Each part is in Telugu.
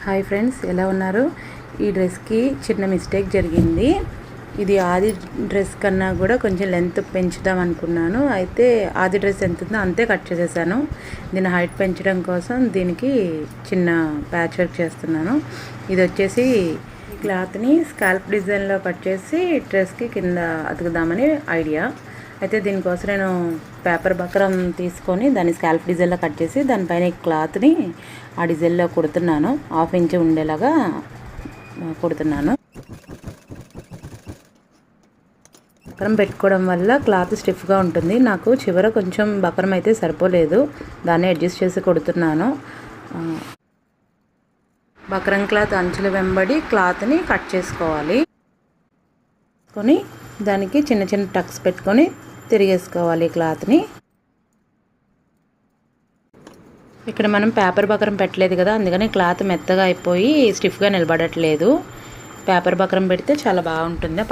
హాయ్ ఫ్రెండ్స్, ఎలా ఉన్నారు? ఈ డ్రెస్కి చిన్న మిస్టేక్ జరిగింది. ఇది ఆది డ్రెస్ కన్నా కూడా కొంచెం లెంత్ పెంచుదాం అనుకున్నాను. అయితే ఆది డ్రెస్ ఎంత ఉందో అంతే కట్ చేసేసాను. దీని హైట్ పెంచడం కోసం దీనికి చిన్న ప్యాచ్ వర్క్ చేస్తున్నాను. ఇది వచ్చేసి క్లాత్ని స్కాల్ప్ డిజైన్లో కట్ చేసి డ్రెస్కి కింద అతుకుదామని ఐడియా. అయితే దీనికోసం నేను పేపర్ బక్రం తీసుకొని దాన్ని స్కాల్ప్ డిజైన్లో కట్ చేసి దానిపైన ఈ క్లాత్ని ఆ డిజైన్లో కుడుతున్నాను. 1/2 ఇంచ్ ఉండేలాగా కుడుతున్నాను. బక్రం పెట్టుకోవడం వల్ల క్లాత్ స్టిఫ్గా ఉంటుంది. నాకు చివర కొంచెం బక్రం అయితే సరిపోలేదు, దాన్ని అడ్జస్ట్ చేసి కుడుతున్నాను. బక్రం క్లాత్ అంచుల వెంబడి క్లాత్ని కట్ చేసుకోవాలి. దానికి చిన్న చిన్న టక్స్ పెట్టుకొని తిరిగేసుకోవాలి క్లాత్ని. ఇక్కడ మనం పేపర్ బక్రం పెట్టలేదు కదా, అందుకని క్లాత్ మెత్తగా అయిపోయి స్టిఫ్గా నిలబడట్లేదు. పేపర్ బక్రం పెడితే చాలా బాగుంటుంది.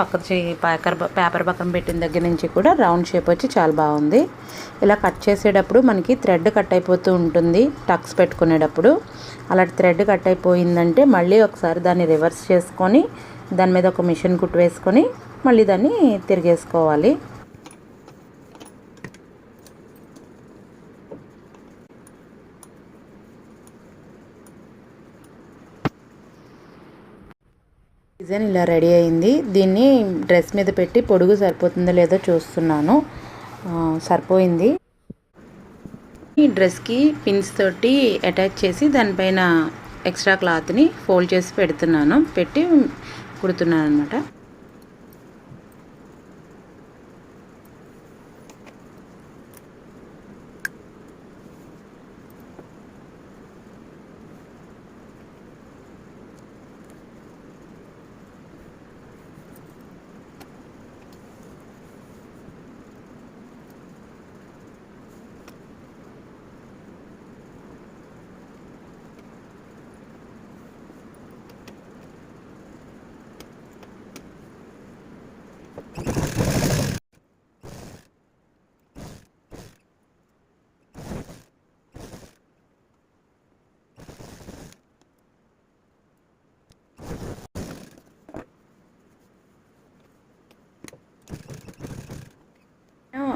పేపర్ బక్రం పెట్టిన దగ్గర నుంచి కూడా రౌండ్ షేప్ వచ్చి చాలా బాగుంది. ఇలా కట్ చేసేటప్పుడు మనకి థ్రెడ్ కట్ అయిపోతూ ఉంటుంది. టక్స్ పెట్టుకునేటప్పుడు అలా థ్రెడ్ కట్ అయిపోయిందంటే మళ్ళీ ఒకసారి దాన్ని రివర్స్ చేసుకొని దాని మీద ఒక మిషన్ కుట్టు వేసుకొని మళ్ళీ దాన్ని తిరిగేసుకోవాలి. డిజైన్ ఇలా రెడీ అయింది. దీన్ని డ్రెస్ మీద పెట్టి పొడుగు సరిపోతుందో లేదో చూస్తున్నాను. సరిపోయింది. ఈ డ్రెస్కి పిన్స్ తోటి అటాచ్ చేసి దానిపైన ఎక్స్ట్రా క్లాత్ని ఫోల్డ్ చేసి పెట్టి కుడుతున్నాను అనమాట.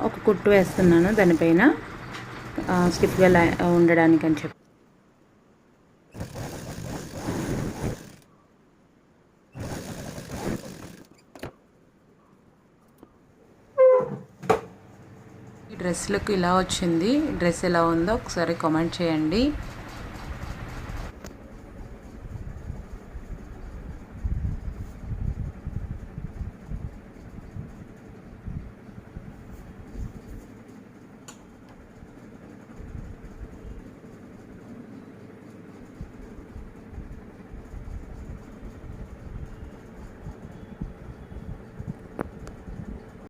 ఒక కుట్టు వేస్తున్నాను దానిపైన స్టిఫ్గా ఉండడానికి అని చెప్పి. ఈ డ్రెస్ లుక్ ఇలా వచ్చింది. డ్రెస్ ఎలా ఉందో ఒకసారి కామెంట్ చేయండి.